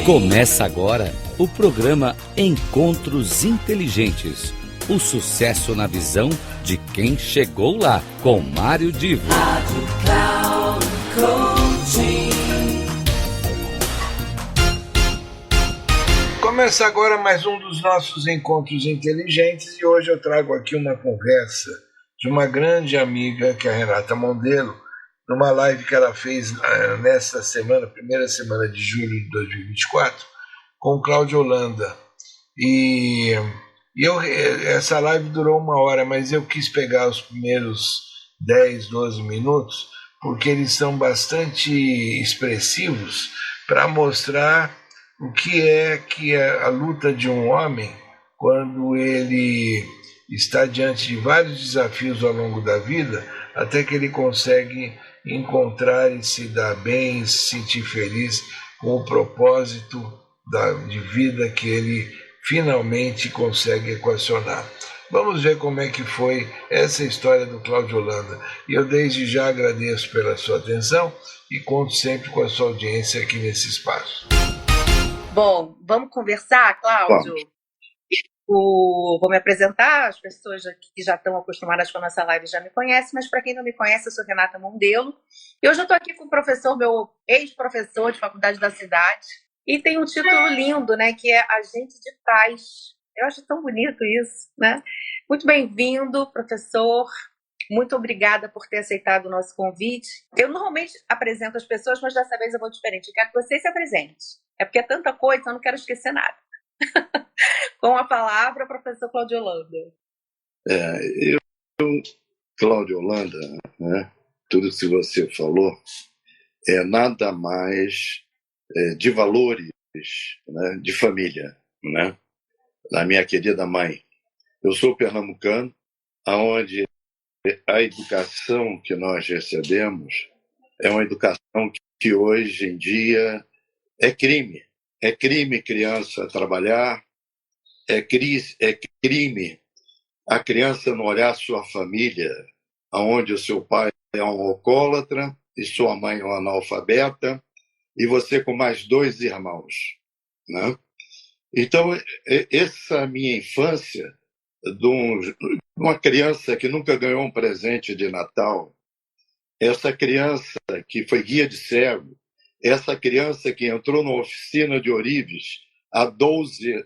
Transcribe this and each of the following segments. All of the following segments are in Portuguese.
Começa agora o programa Encontros Inteligentes. O sucesso na visão de quem chegou lá, com Mário Divo. Rádio Cloud Coaching. Começa agora mais um dos nossos Encontros Inteligentes e hoje eu trago aqui uma conversa de uma grande amiga, que é a Renata Mondelo, numa live que ela fez nesta semana, primeira semana de julho de 2024, com o Cláudio Holanda. Essa live durou 1 hora, mas eu quis pegar os primeiros 10, 12 minutos, porque eles são bastante expressivos para mostrar o que é a luta de um homem quando ele está diante de vários desafios ao longo da vida, até que ele consegue encontrar e se dar bem, se sentir feliz com o propósito de vida que ele finalmente consegue equacionar. Vamos ver como é que foi essa história do Cláudio Holanda. E eu desde já agradeço pela sua atenção e conto sempre com a sua audiência aqui nesse espaço. Bom, vamos conversar, Cláudio? Vou me apresentar, as pessoas que já estão acostumadas com a nossa live já me conhecem, mas para quem não me conhece, eu sou Renata Mondelo. E hoje eu estou aqui com o professor, meu ex-professor de faculdade da cidade, e tem um título lindo, né, que é Agente de Paz. Eu acho tão bonito isso, né? Muito bem-vindo, professor. Muito obrigada por ter aceitado o nosso convite. Eu normalmente apresento as pessoas, mas dessa vez eu vou diferente. Eu quero que você se apresente. É porque é tanta coisa, eu não quero esquecer nada. Com a palavra, professor Cláudio Holanda. Cláudio Holanda, né, tudo que você falou é nada mais de valores, né, de família, né, da minha querida mãe. Eu sou pernambucano, onde a educação que nós recebemos é uma educação que hoje em dia é crime. É crime criança trabalhar, é crime a criança não olhar sua família, onde o seu pai é um alcoólatra e sua mãe é uma analfabeta, e você com mais 2 irmãos, né? Então, essa minha infância, de uma criança que nunca ganhou um presente de Natal, essa criança que foi guia de cego, essa criança que entrou na oficina de ourives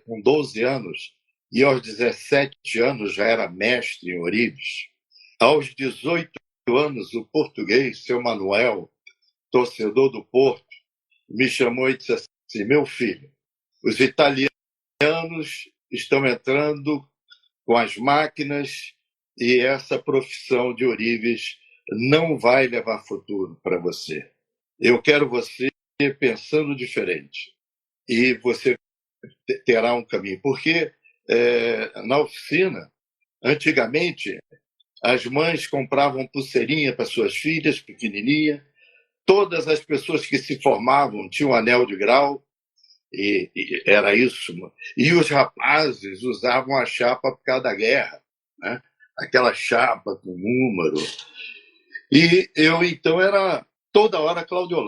com 12 anos e aos 17 anos já era mestre em ourives. Aos 18 anos, o português, seu Manuel, torcedor do Porto, me chamou e disse assim: meu filho, os italianos estão entrando com as máquinas e essa profissão de ourives não vai levar futuro para você. Eu quero você pensando diferente e você terá um caminho. Porque na oficina, antigamente, as mães compravam pulseirinha para suas filhas, pequenininha. Todas as pessoas que se formavam tinham anel de grau, e era isso. E os rapazes usavam a chapa por causa da guerra, né? Aquela chapa com número. E eu, então, era toda hora Cláudio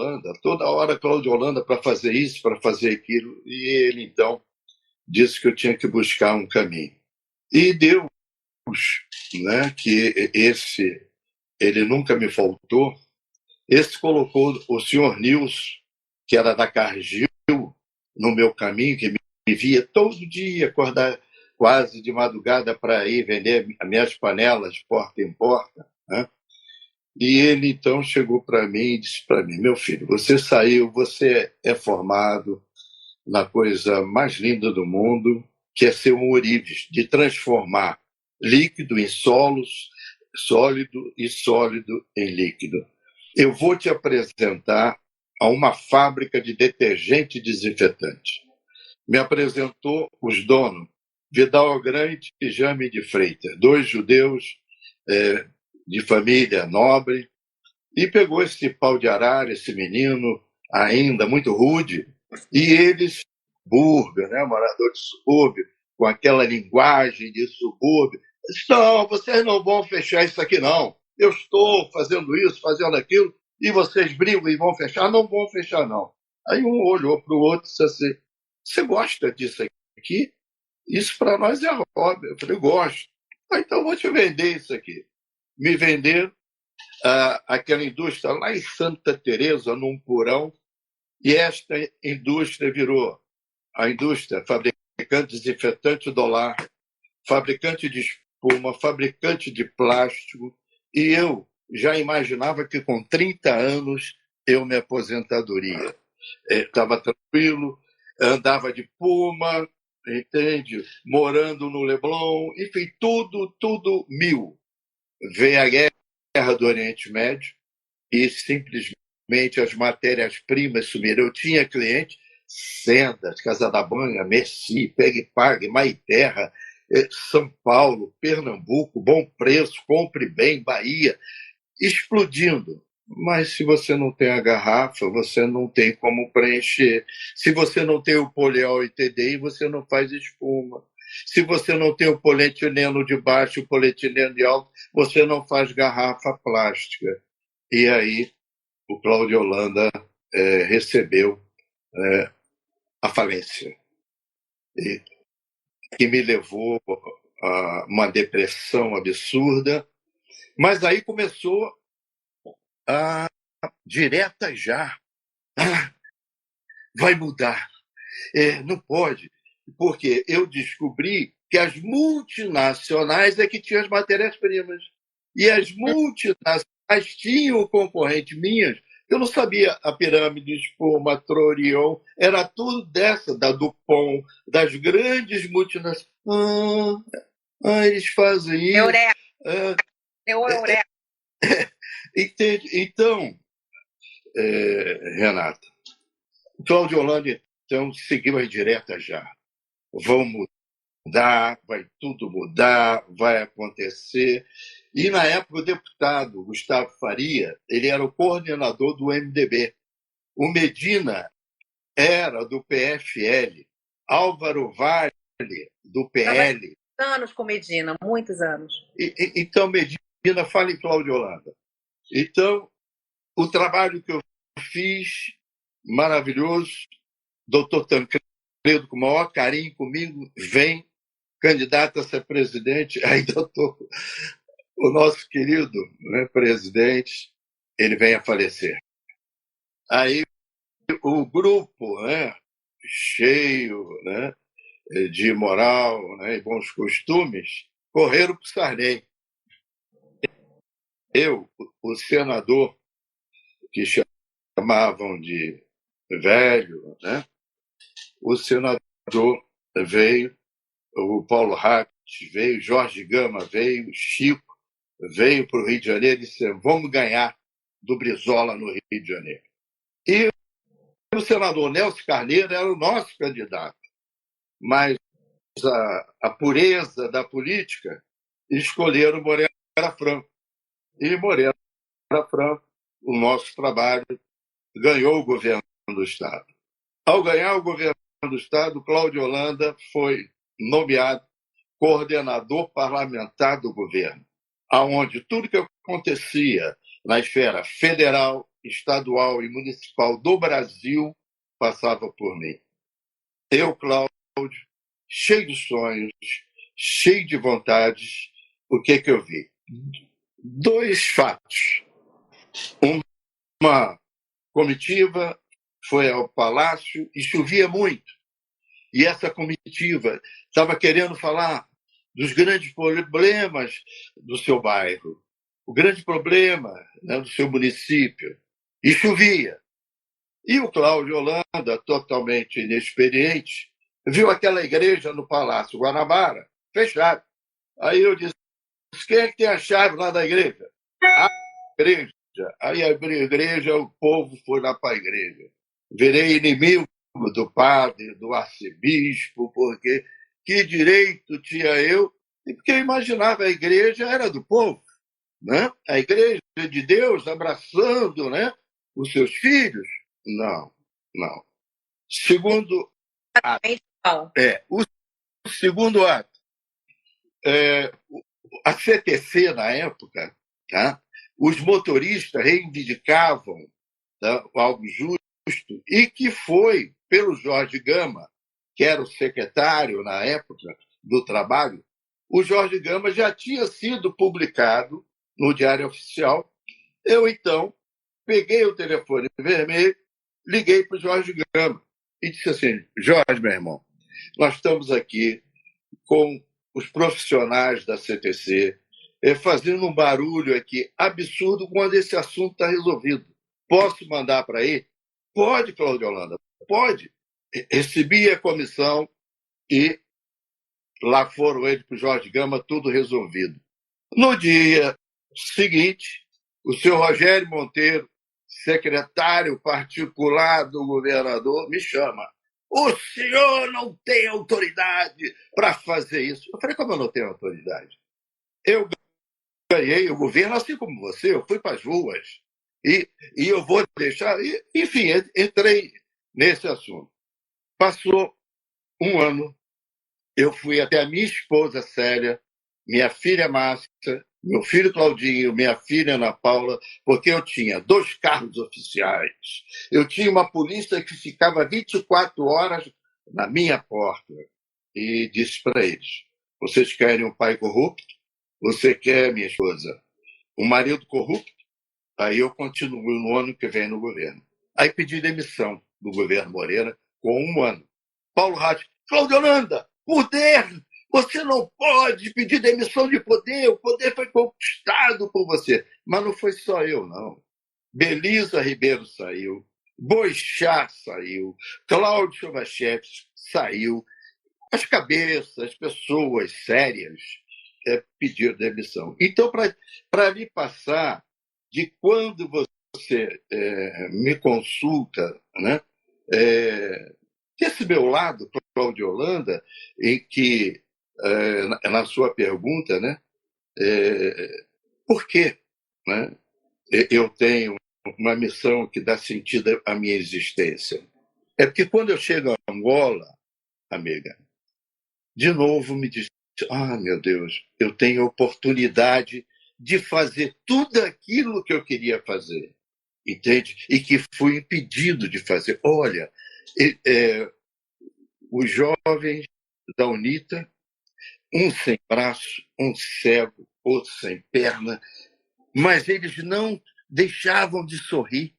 Holanda para fazer isso, para fazer aquilo. E ele, então, disse que eu tinha que buscar um caminho. E Deus, né, que ele nunca me faltou, esse colocou o senhor Nilson, que era da Cargill, no meu caminho, que me via todo dia, acordar quase de madrugada para ir vender as minhas panelas porta em porta, né? E ele, então, chegou para mim e disse para mim: meu filho, você saiu, você é formado na coisa mais linda do mundo, que é ser um ourives, de transformar líquido em sólido e sólido em líquido. Eu vou te apresentar a uma fábrica de detergente e desinfetante. Me apresentou os donos, Vidal Grande e Jame de Freitas, 2 judeus de família nobre, e pegou esse pau de arara, esse menino ainda muito rude, e eles, subúrbio, né, morador de subúrbio, com aquela linguagem de subúrbio, disse: não, vocês não vão fechar isso aqui não, eu estou fazendo isso, fazendo aquilo, e vocês brigam e vão fechar? Não vão fechar não. Aí um olhou para o outro e disse assim: você gosta disso aqui? Isso para nós é hobby. Eu falei: gosto. Então eu vou te vender isso aqui. Me venderam aquela indústria lá em Santa Teresa, num porão, e esta indústria virou a indústria fabricante de desinfetante do lar, fabricante de espuma, fabricante de plástico, e eu já imaginava que com 30 anos eu me aposentadoria. Estava tranquilo, andava de Puma, entende? Morando no Leblon, enfim, tudo mil. Veio a guerra do Oriente Médio e simplesmente as matérias-primas sumiram. Eu tinha cliente, Sendas, Casa da Banha, Merci, Pegue e Pague, Maiterra, São Paulo, Pernambuco, Bom Preço, Compre Bem, Bahia, explodindo. Mas se você não tem a garrafa, você não tem como preencher. Se você não tem o poliol e TDI, você não faz espuma. Se você não tem o polietileno de baixo e o polietileno de alto, você não faz garrafa plástica. E aí o Cláudio Holanda recebeu a falência, que me levou a uma depressão absurda. Mas aí começou a direta já. Vai mudar. Não pode, porque eu descobri que as multinacionais é que tinham as matérias-primas. E as multinacionais tinham o concorrente minhas. Eu não sabia a pirâmide, espuma, Trorion, era tudo dessa, da Dupont, das grandes multinacionais. Eles fazem isso. Eureka. Eureka. Entende? Então, Renata, o Cláudio Holanda, então, seguiu as diretas já. Vão mudar, vai tudo mudar, vai acontecer. E, na época, o deputado Gustavo Faria, ele era o coordenador do MDB. O Medina era do PFL. Álvaro Vale, do PL. Muitos anos com Medina, muitos anos. Então, Medina, fala em Cláudio Holanda. Então, o trabalho que eu fiz, maravilhoso, doutor Tancredo, com o maior carinho comigo, vem candidato a ser presidente. Aí, doutor, o nosso querido, né, presidente, ele vem a falecer. Aí o grupo, né, cheio, né, de moral, né, e bons costumes, correram para o Sarney. Eu, o senador, que chamavam de velho, né, o senador veio, o Paulo Ratti veio, Jorge Gama veio, Chico veio para o Rio de Janeiro e disse: vamos ganhar do Brizola no Rio de Janeiro. E o senador Nelson Carneiro era o nosso candidato, mas a pureza da política escolheram Moreira Franco. E Moreira Franco, o nosso trabalho, ganhou o governo do Estado. Ao ganhar o governo do Estado, Cláudio Holanda foi nomeado coordenador parlamentar do governo, aonde tudo que acontecia na esfera federal, estadual e municipal do Brasil passava por mim. Eu, Cláudio, cheio de sonhos, cheio de vontades, o que eu vi? 2 fatos. Uma comitiva foi ao palácio e chovia muito. E essa comitiva estava querendo falar dos grandes problemas do seu bairro, o grande problema, né, do seu município. E chovia. E o Cláudio Holanda, totalmente inexperiente, viu aquela igreja no Palácio Guanabara, fechada. Aí eu disse: quem é que tem a chave lá da igreja? A igreja. Aí abriu a igreja, o povo foi lá para a igreja. Virei inimigo do padre, do arcebispo, porque que direito tinha eu? E porque eu imaginava a igreja era do povo, né? A igreja de Deus abraçando, né, os seus filhos. Não. Segundo ato. O segundo ato. A CTC, na época, tá? Os motoristas reivindicavam, tá, algo justo, e que foi pelo Jorge Gama, que era o secretário na época do Trabalho. O Jorge Gama já tinha sido publicado no Diário Oficial. Eu, então, peguei o telefone vermelho, liguei para o Jorge Gama e disse assim: Jorge, meu irmão, nós estamos aqui com os profissionais da CTC fazendo um barulho aqui absurdo quando esse assunto está resolvido. Posso mandar para aí? Pode, Cláudio Holanda, pode. Recebi a comissão e lá foram eles para o Jorge Gama, tudo resolvido. No dia seguinte, o senhor Rogério Monteiro, secretário particular do governador, me chama. O senhor não tem autoridade para fazer isso. Eu falei: como eu não tenho autoridade? Eu ganhei o governo assim como você, eu fui para as ruas. E eu vou deixar... Enfim, entrei nesse assunto. Passou um ano, eu fui até a minha esposa Célia, minha filha Márcia, meu filho Claudinho, minha filha Ana Paula, porque eu tinha 2 carros oficiais. Eu tinha uma polícia que ficava 24 horas na minha porta. E disse para eles: vocês querem um pai corrupto? Você quer, minha esposa, um marido corrupto? Aí eu continuo no ano que vem no governo. Aí pedi demissão do governo Moreira com 1 ano. Paulo Ratti: Cláudio Holanda, poder! Você não pode pedir demissão de poder, o poder foi conquistado por você. Mas não foi só eu, não. Belisa Ribeiro saiu, Boixá saiu, Cláudio Chovachevski saiu. As cabeças, as pessoas sérias pediram demissão. Então, para lhe passar de quando você me consulta, né, desse meu lado, Cláudio Holanda, em que, na sua pergunta, né, por quê, né, eu tenho uma missão que dá sentido à minha existência? É porque quando eu chego a Angola, amiga, de novo me diz: meu Deus, eu tenho a oportunidade de fazer tudo aquilo que eu queria fazer, entende? E que fui impedido de fazer. Olha, os jovens da UNITA, um sem braço, um cego, outro sem perna, mas eles não deixavam de sorrir.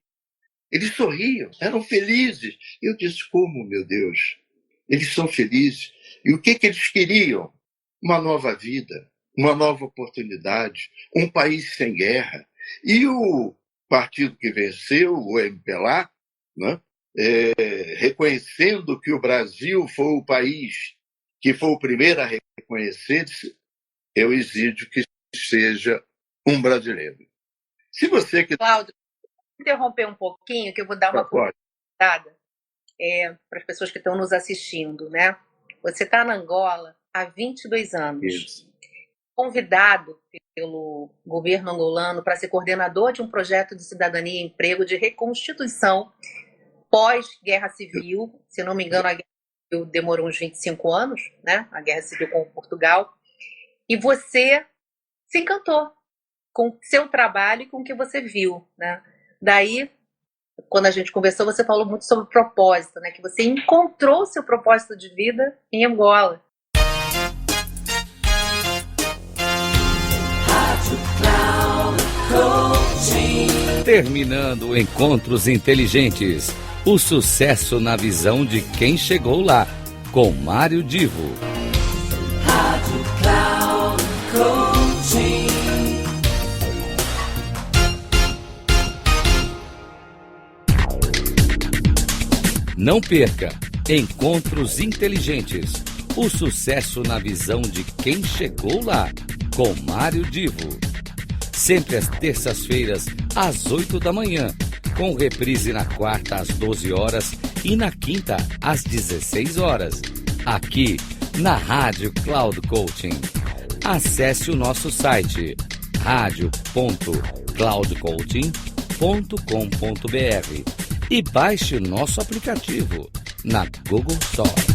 Eles sorriam, eram felizes. Eu disse: como, meu Deus? Eles são felizes. E o que eles queriam? Uma nova vida, uma nova oportunidade, um país sem guerra. E o partido que venceu, o MPLA, né, reconhecendo que o Brasil foi o país que foi o primeiro a reconhecer, eu exijo que seja um brasileiro. Se você quiser... Cláudio, vou interromper um pouquinho, que eu vou dar uma comentada para as pessoas que estão nos assistindo, né? Você está na Angola há 22 anos. Isso. Convidado pelo governo angolano para ser coordenador de um projeto de cidadania e emprego de reconstituição pós-guerra civil. Se não me engano, a guerra civil demorou uns 25 anos, né? A guerra civil com Portugal. E você se encantou com o seu trabalho e com o que você viu, né? Daí, quando a gente conversou, você falou muito sobre propósito, né? Que você encontrou seu propósito de vida em Angola. Terminando Encontros Inteligentes, o sucesso na visão de quem chegou lá, com Mário Divo. Rádio Cloud Coaching. Não perca Encontros Inteligentes, o sucesso na visão de quem chegou lá, com Mário Divo. Sempre às terças-feiras, às 8 da manhã, com reprise na quarta às 12 horas e na quinta às 16 horas, aqui na Rádio Cloud Coaching. Acesse o nosso site radio.cloudcoaching.com.br e baixe o nosso aplicativo na Google Store.